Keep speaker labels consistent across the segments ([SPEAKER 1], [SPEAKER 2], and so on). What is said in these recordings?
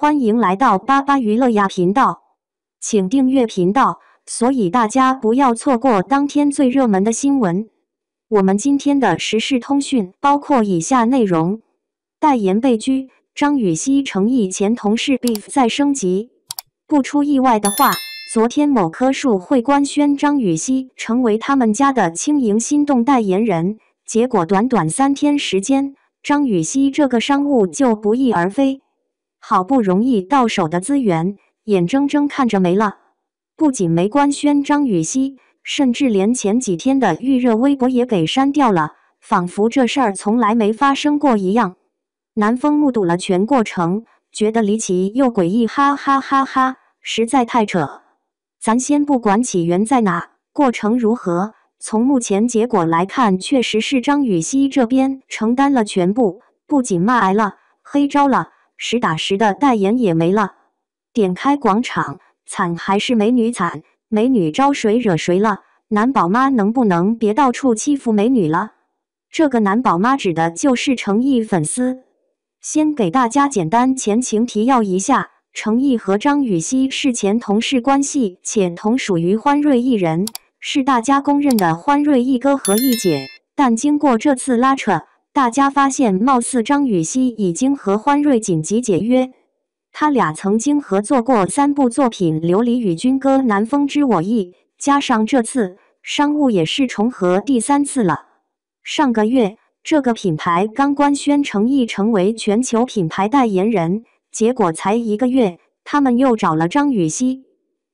[SPEAKER 1] 欢迎来到巴巴娱乐呀频道，请订阅频道，所以大家不要错过当天最热门的新闻。我们今天的时事通讯包括以下内容：代言被拘，张雨绮诚意前同事 beef 再升级。不出意外的话，昨天某棵树会官宣张雨绮成为他们家的轻盈心动代言人，结果短短3天时间，张雨绮这个商务就不翼而飞。好不容易到手的资源，眼睁睁看着没了。不仅没官宣张雨绮，甚至连前几天的预热微博也给删掉了，仿佛这事儿从来没发生过一样。南风目睹了全过程，觉得离奇又诡异，哈哈哈哈，实在太扯。咱先不管起源在哪，过程如何，从目前结果来看，确实是张雨绮这边承担了全部，不仅骂挨了，黑招了，实打实的代言也没了。点开广场，惨还是美女惨，美女招谁惹谁了？男宝妈能不能别到处欺负美女了？这个男宝妈指的就是诚意粉丝。先给大家简单前情提要一下，诚意和张雨绮是前同事关系，且同属于欢瑞艺人，是大家公认的欢瑞艺哥和艺姐。但经过这次拉扯，大家发现貌似张雨绮已经和欢瑞紧急解约。他俩曾经合作过3部作品《琉璃与军歌》《南风知我意》，加上这次商务也是重合第3次了。上个月，这个品牌刚官宣诚意成为全球品牌代言人，结果才1个月，他们又找了张雨绮。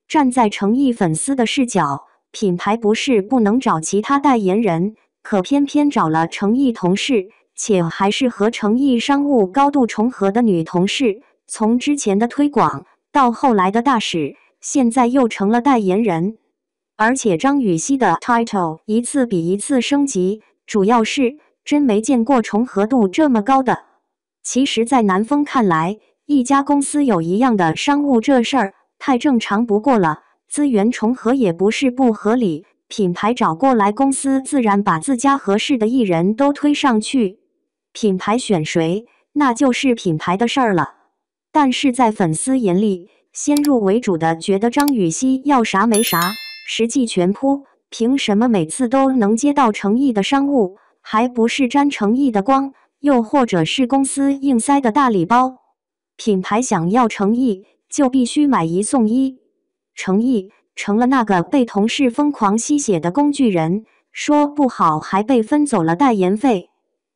[SPEAKER 1] 站在诚意粉丝的视角，品牌不是不能找其他代言人，可偏偏找了诚意同事，且还是和诚意商务高度重合的女同事。从之前的推广到后来的大使，现在又成了代言人。而且张雨绮的 title 一次比一次升级，主要是真没见过重合度这么高的。其实在南风看来，一家公司有一样的商务这事儿太正常不过了，资源重合也不是不合理，品牌找过来，公司自然把自家合适的艺人都推上去，品牌选谁那就是品牌的事儿了。但是在粉丝眼里，先入为主的觉得张雨绮要啥没啥，实际全扑，凭什么每次都能接到诚意的商务，还不是沾诚意的光，又或者是公司硬塞的大礼包？品牌想要诚意，就必须买1送1，诚意成了那个被同事疯狂吸血的工具人，说不好还被分走了代言费。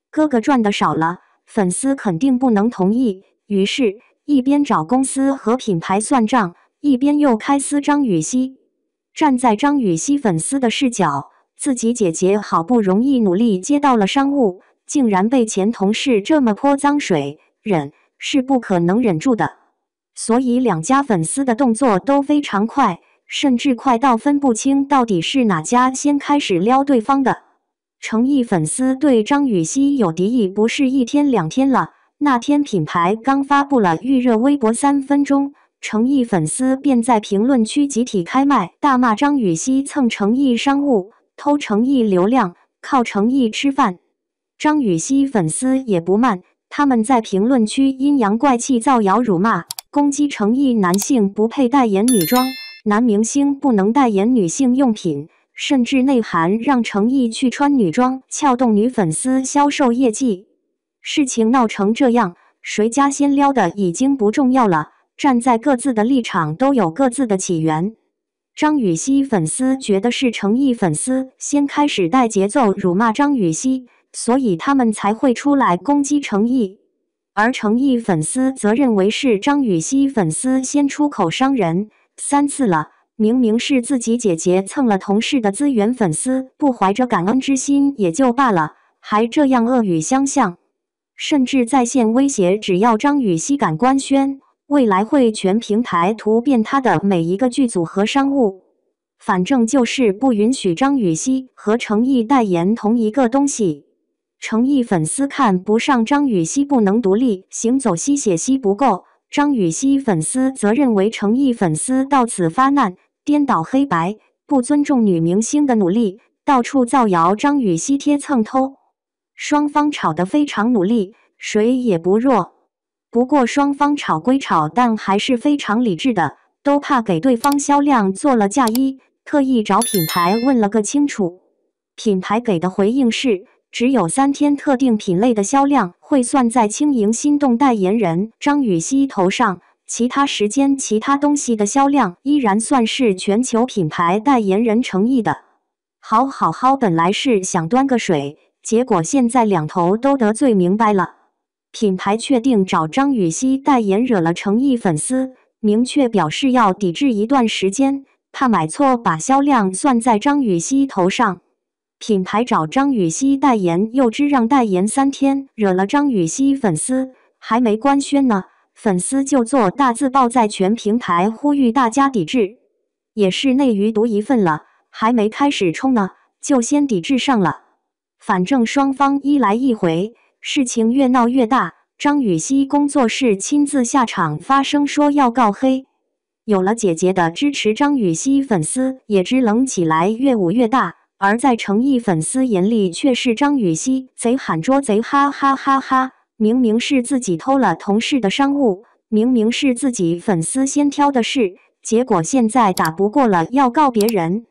[SPEAKER 1] 哥哥赚的少了，粉丝肯定不能同意，于是一边找公司和品牌算账，一边又开撕张雨绮。站在张雨绮粉丝的视角，自己姐姐好不容易努力接到了商务，竟然被前同事这么泼脏水，忍是不可能忍住的。所以两家粉丝的动作都非常快，甚至快到分不清到底是哪家先开始撩对方的。诚意粉丝对张雨绮有敌意不是1天2天了，那天品牌刚发布了预热微博3分钟，诚意粉丝便在评论区集体开麦，大骂张雨绮蹭诚意商务，偷诚意流量，靠诚意吃饭。张雨绮粉丝也不慢，他们在评论区阴阳怪气造谣辱骂，攻击诚意男性不配代言女装，男明星不能代言女性用品，甚至内涵让诚意去穿女装，撬动女粉丝销售业绩。事情闹成这样，谁家先撩的已经不重要了，站在各自的立场都有各自的起源。张雨绮粉丝觉得是诚意粉丝先开始带节奏辱骂张雨绮，所以他们才会出来攻击诚意，而诚意粉丝则认为是张雨绮粉丝先出口伤人，3次了，明明是自己姐姐蹭了同事的资源，粉丝不怀着感恩之心也就罢了，还这样恶语相向，甚至在线威胁，只要张雨绮敢官宣，未来会全平台涂遍她的每一个剧组和商务，反正就是不允许张雨绮和诚意代言同一个东西。诚意粉丝看不上张雨绮不能独立行走，吸血吸不够，张雨绮粉丝则认为诚意粉丝到此发难，颠倒黑白，不尊重女明星的努力，到处造谣张雨绮贴蹭偷。双方吵得非常努力，谁也不弱。不过双方吵归吵，但还是非常理智的，都怕给对方销量做了嫁衣，特意找品牌问了个清楚。品牌给的回应是，只有3天特定品类的销量会算在轻盈心动代言人张雨绮头上，其他时间其他东西的销量依然算是全球品牌代言人诚意的。好，本来是想端个水，结果现在两头都得罪明白了。品牌确定找张雨绮代言惹了诚意粉丝，明确表示要抵制一段时间，怕买错把销量算在张雨绮头上。品牌找张雨绮代言，又只让代言3天，惹了张雨绮粉丝，还没官宣呢，粉丝就做大字报在全平台呼吁大家抵制，也是内娱独一份了，还没开始冲呢，就先抵制上了。反正双方一来一回，事情越闹越大，张雨绮工作室亲自下场发声说要告黑。有了姐姐的支持，张雨绮粉丝也知冷起来，越舞越大。而在诚意粉丝眼里，却是张雨绮贼喊捉贼，哈哈哈哈！明明是自己偷了同事的商务，明明是自己粉丝先挑的事，结果现在打不过了要告别人。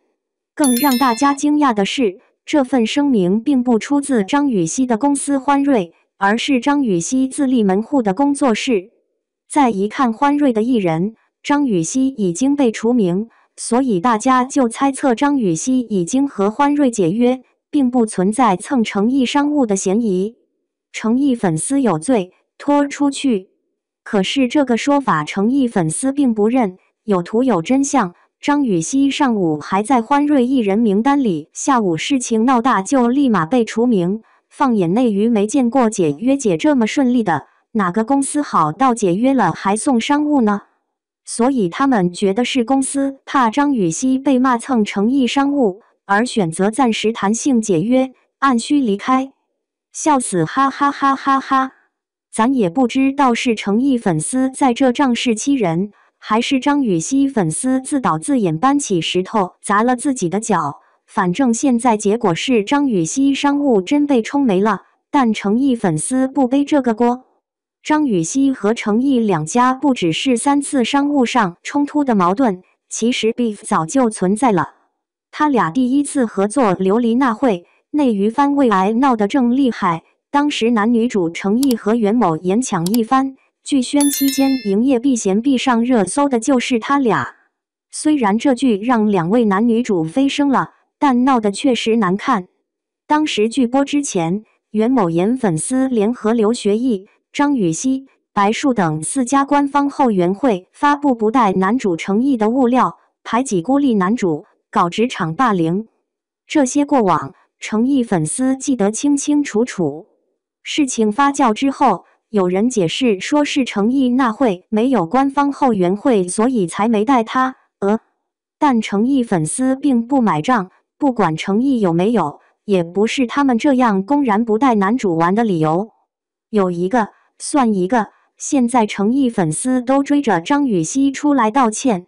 [SPEAKER 1] 更让大家惊讶的是，这份声明并不出自张雨绮的公司欢瑞，而是张雨绮自立门户的工作室。再一看欢瑞的艺人，张雨绮已经被除名。所以大家就猜测张雨绮已经和欢瑞解约，并不存在蹭诚意商务的嫌疑。诚意粉丝有罪，拖出去。可是这个说法诚意粉丝并不认，有图有真相。张雨绮上午还在欢瑞艺人名单里，下午事情闹大就立马被除名。放眼内娱，没见过解约解这么顺利的，哪个公司好到解约了还送商务呢？所以他们觉得是公司怕张雨绮被骂蹭诚意商务，而选择暂时弹性解约，按需离开。笑死，哈哈哈哈哈！咱也不知道是诚意粉丝在这仗势欺人，还是张雨绮粉丝自导自演搬起石头砸了自己的脚。反正现在结果是张雨绮商务真被冲没了，但诚意粉丝不背这个锅。张雨绮和诚意两家不只是3次商务上冲突的矛盾，其实 beef 早就存在了。他俩第一次合作琉璃那会，内娱番为爱闹得正厉害，当时男女主诚意和袁某言抢一番，剧宣期间营业必咸必上热搜的就是他俩。虽然这剧让2位男女主飞升了，但闹得确实难看。当时剧播之前，袁某言粉丝联合刘学义、张雨绮、白树等4家官方后援会发布不带男主诚意的物料，排挤孤立男主，搞职场霸凌。这些过往，诚意粉丝记得清清楚楚。事情发酵之后，有人解释说是诚意那会没有官方后援会，所以才没带他。但诚意粉丝并不买账，不管诚意有没有，也不是他们这样公然不带男主玩的理由。有一个算一个，现在诚意粉丝都追着张雨绮出来道歉。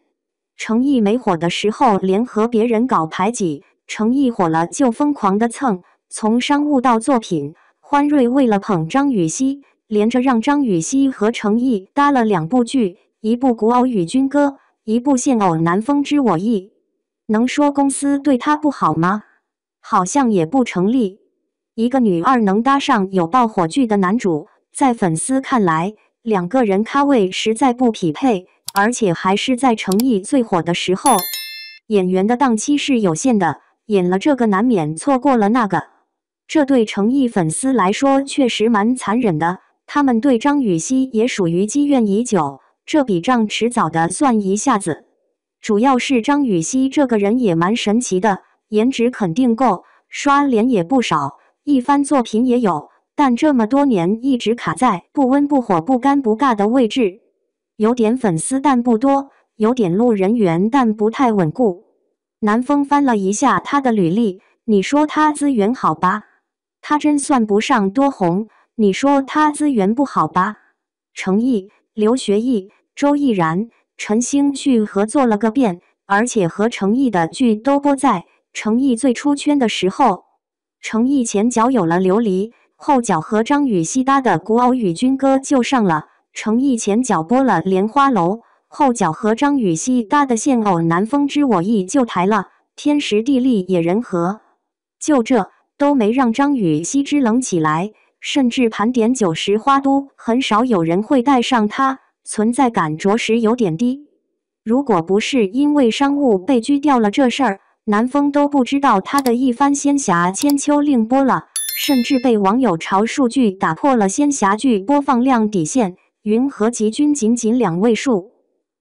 [SPEAKER 1] 诚意没火的时候联合别人搞排挤，诚意火了就疯狂的蹭，从商务到作品，欢瑞为了捧张雨绮，连着让张雨绮和诚意搭了2部剧，一部古偶与军歌，一部现偶南风知我意。能说公司对他不好吗？好像也不成立。一个女二能搭上有爆火剧的男主，在粉丝看来，2个人咖位实在不匹配，而且还是在诚意最火的时候。演员的档期是有限的，演了这个难免错过了那个。这对诚意粉丝来说确实蛮残忍的，他们对张雨绮也属于积怨已久，这笔账迟早的算一下子。主要是张雨绮这个人也蛮神奇的，颜值肯定够，刷脸也不少，一番作品也有，但这么多年一直卡在不温不火不尴不尬的位置，有点粉丝但不多，有点路人缘但不太稳固。南风翻了一下他的履历，你说他资源好吧？他真算不上多红，你说他资源不好吧？诚意、刘学义、周逸然、陈星旭合作了个遍，而且和诚意的剧都播在诚意最出圈的时候。诚意前脚有了琉璃，后脚和张雨绮搭的古偶与军歌就上了，程毅前脚播了莲花楼，后脚和张雨绮搭的现偶难风知我意就抬了天时地利也人和，就这都没让张雨绮支棱起来，甚至盘点90花都很少有人会带上她，存在感着实有点低。如果不是因为商务被拘掉了这事儿，南风都不知道他的一番仙侠千秋令播了，甚至被网友嘲数据打破了仙侠剧播放量底线，云和集均仅2位数。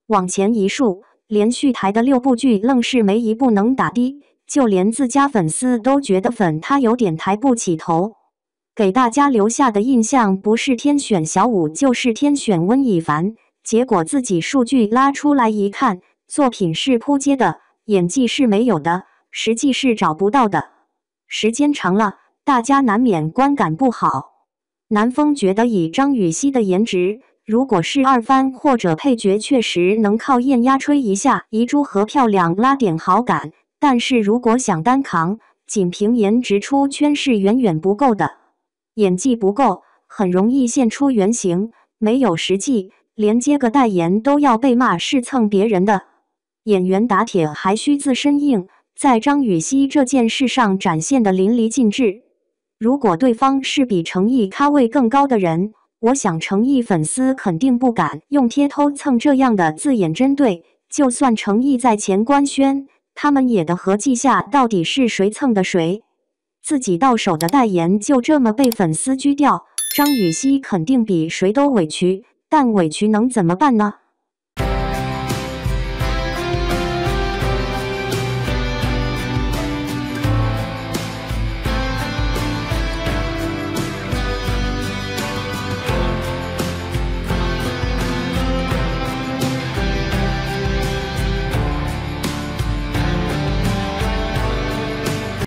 [SPEAKER 1] 往前一数，连续台的6部剧愣是没一部能打低，就连自家粉丝都觉得粉他有点抬不起头。给大家留下的印象不是天选小五就是天选温以凡，结果自己数据拉出来一看，作品是扑街的，演技是没有的，实际是找不到的。时间长了，大家难免观感不好。南风觉得以张雨绮的颜值，如果是二番或者配角，确实能靠艳压吹一下遗珠和漂亮拉点好感，但是如果想单扛，仅凭颜值出圈是远远不够的。演技不够，很容易现出原形，没有实际，连接个代言都要被骂是蹭别人的。演员打铁还需自身硬，在张雨绮这件事上展现得淋漓尽致。如果对方是比程毅咖位更高的人，我想程毅粉丝肯定不敢用贴偷蹭这样的字眼针对，就算程毅在前官宣，他们也得合计下到底是谁蹭的谁。自己到手的代言就这么被粉丝拘掉，张雨绮肯定比谁都委屈，但委屈能怎么办呢？